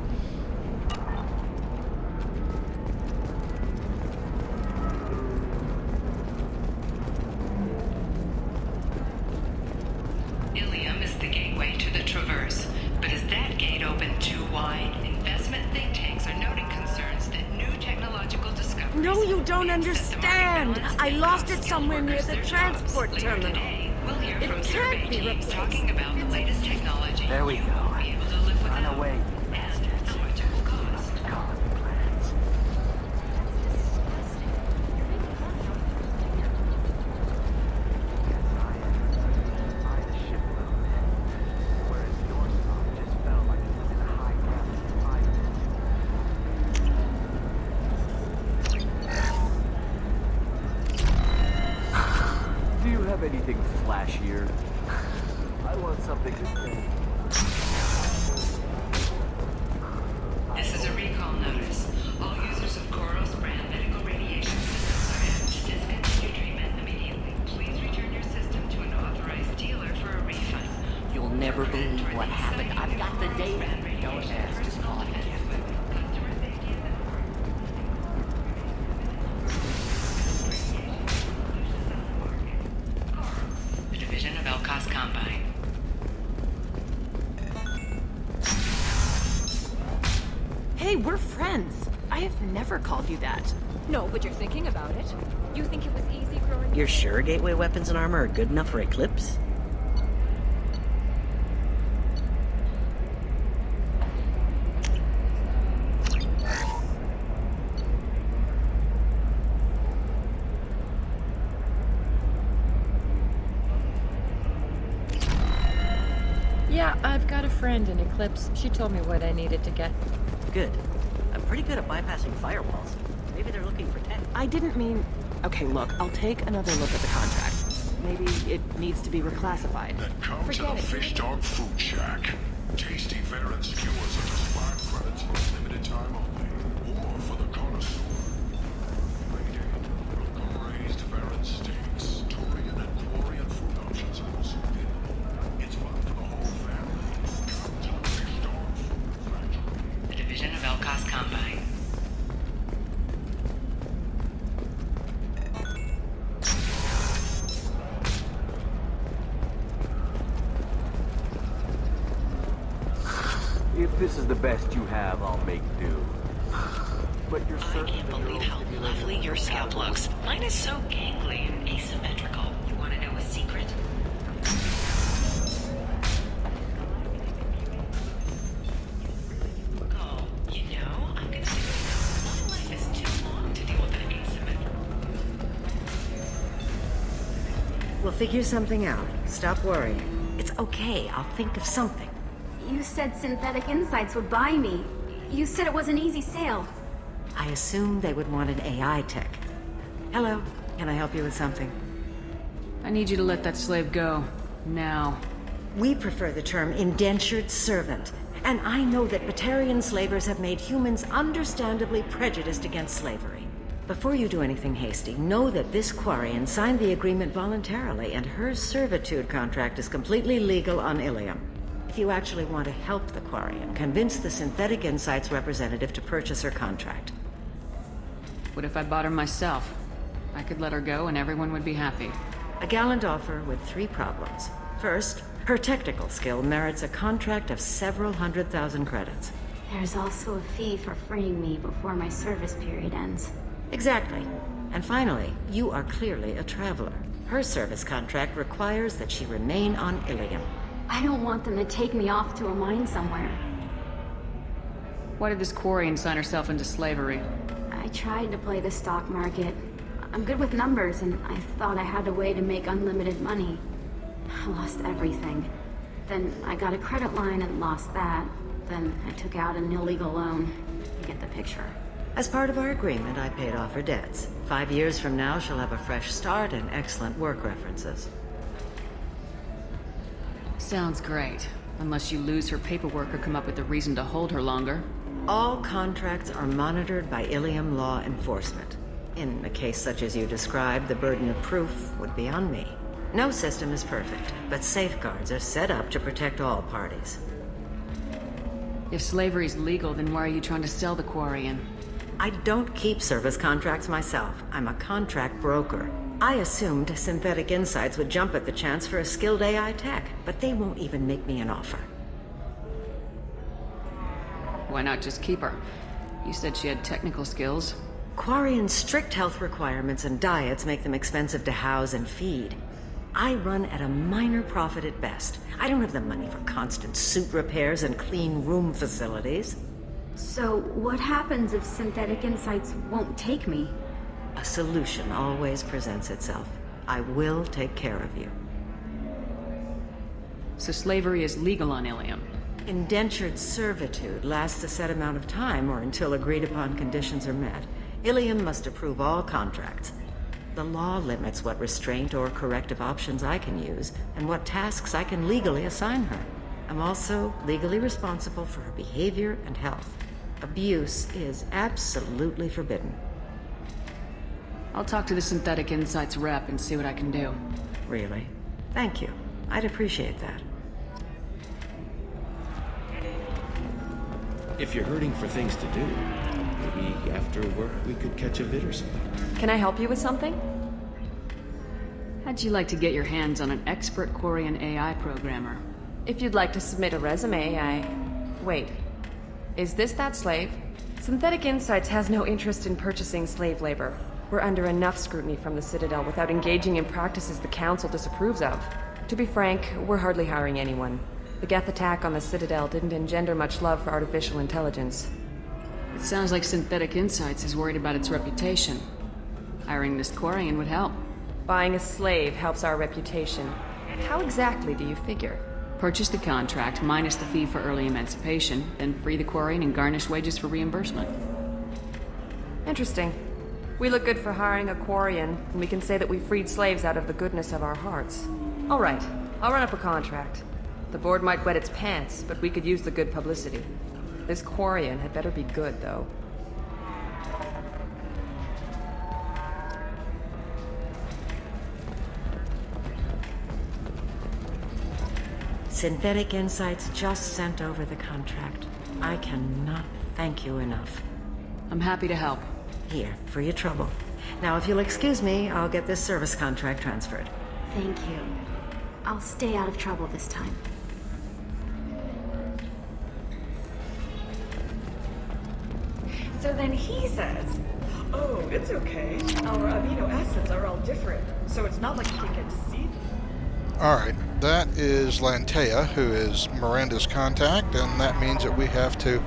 Ilium is the gateway to the Traverse, but is that gate open too wide? Investment think tanks are noting concerns that new technological discoveries... No, you don't understand. understand. I lost it somewhere near the transport terminal. It can't be replaced. Talking about the latest technology. There we go. Run away. Do you have anything flashier? I want something to say. This is a recall notice. All users of Koros brand medical radiation systems are asked to discontinue treatment immediately. Please return your system to an authorized dealer for a refund. You'll never believe what happened. I've got the data. Don't ask, just call it. The division of Elkos Combine. Hey, we're friends. I have never called you that. No, but you're thinking about it. You think it was easy growing... You're sure gateway weapons and armor are good enough for Eclipse? Yeah, I've got a friend in Eclipse. She told me what I needed to get. Good. I'm pretty good at bypassing firewalls. Maybe they're looking for tech. I didn't mean... Okay, look, I'll take another look at the contract. Maybe it needs to be reclassified. Then come Forget to the it. Fish Dog Food Shack. Tasty fare and skewers are just 5 credits for a limited time only. Or for the connoisseur. Graded, welcome-raised fare and steaks, Turian and Quarian food options are also available. It's fun for the whole family. Come to the Fish Dog Food Factory. The division of Elkos Combine. If this is the best you have, I'll make do. But you're I can't believe how lovely your scalp looks. Mine is so gangly and asymmetrical. You want to know a secret? Oh, you know, I'm considering my life is too long to deal with an asymmetrical. We'll figure something out. Stop worrying. It's okay. I'll think of something. You said Synthetic Insights would buy me. You said it was an easy sale. I assumed they would want an AI tech. Hello. Can I help you with something? I need you to let that slave go. Now. We prefer the term indentured servant. And I know that Batarian slavers have made humans understandably prejudiced against slavery. Before you do anything hasty, know that this Quarian signed the agreement voluntarily, and her servitude contract is completely legal on Ilium. If you actually want to help the Quarian, convince the Synthetic Insights representative to purchase her contract. What if I bought her myself? I could let her go and everyone would be happy. A gallant offer with 3 problems. First, her technical skill merits a contract of several 100,000 credits. There's also a fee for freeing me before my service period ends. Exactly. And finally, you are clearly a traveler. Her service contract requires that she remain on Ilium. I don't want them to take me off to a mine somewhere. Why did this Quarian sign herself into slavery? I tried to play the stock market. I'm good with numbers, and I thought I had a way to make unlimited money. I lost everything. Then I got a credit line and lost that. Then I took out an illegal loan. You get the picture. As part of our agreement, I paid off her debts. 5 years from now, she'll have a fresh start and excellent work references. Sounds great. Unless you lose her paperwork or come up with a reason to hold her longer. All contracts are monitored by Ilium law enforcement. In a case such as you described, the burden of proof would be on me. No system is perfect, but safeguards are set up to protect all parties. If slavery's legal, then why are you trying to sell the Quarian? I don't keep service contracts myself. I'm a contract broker. I assumed Synthetic Insights would jump at the chance for a skilled AI tech, but they won't even make me an offer. Why not just keep her? You said she had technical skills. Quarians' strict health requirements and diets make them expensive to house and feed. I run at a minor profit at best. I don't have the money for constant suit repairs and clean room facilities. So, what happens if Synthetic Insights won't take me? A solution always presents itself. I will take care of you. So slavery is legal on Ilium? Indentured servitude lasts a set amount of time or until agreed-upon conditions are met. Ilium must approve all contracts. The law limits what restraint or corrective options I can use and what tasks I can legally assign her. I'm also legally responsible for her behavior and health. Abuse is absolutely forbidden. I'll talk to the Synthetic Insights rep and see what I can do. Really? Thank you. I'd appreciate that. If you're hurting for things to do, maybe after work we could catch a vid or something. Can I help you with something? How'd you like to get your hands on an expert Quarian AI programmer? If you'd like to submit a resume, Wait. Is this that slave? Synthetic Insights has no interest in purchasing slave labor. We're under enough scrutiny from the Citadel without engaging in practices the Council disapproves of. To be frank, we're hardly hiring anyone. The Geth attack on the Citadel didn't engender much love for artificial intelligence. It sounds like Synthetic Insights is worried about its reputation. Hiring this Quarian would help. Buying a slave helps our reputation. How exactly do you figure? Purchase the contract minus the fee for early emancipation, then free the Quarian and garnish wages for reimbursement. Interesting. We look good for hiring a Quarian, and we can say that we freed slaves out of the goodness of our hearts. All right, I'll run up a contract. The board might wet its pants, but we could use the good publicity. This Quarian had better be good, though. Synthetic Insights just sent over the contract. I cannot thank you enough. I'm happy to help. Here, for your trouble. Now, if you'll excuse me, I'll get this service contract transferred. Thank you. I'll stay out of trouble this time. So then he says, oh, it's okay. Our amino acids are all different, so it's not like you can get deceived. Alright, that is Lantea, who is Miranda's contact, and that means that we have to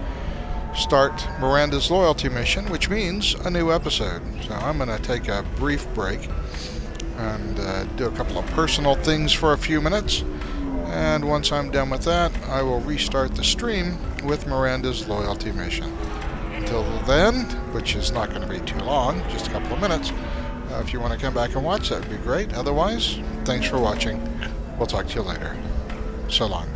start Miranda's loyalty mission, which means a new episode. So I'm going to take a brief break and do a couple of personal things for a few minutes. And once I'm done with that, I will restart the stream with Miranda's loyalty mission. Until then, which is not going to be too long, just a couple of minutes, if you want to come back and watch, that would be great. Otherwise, thanks for watching. We'll talk to you later. So long.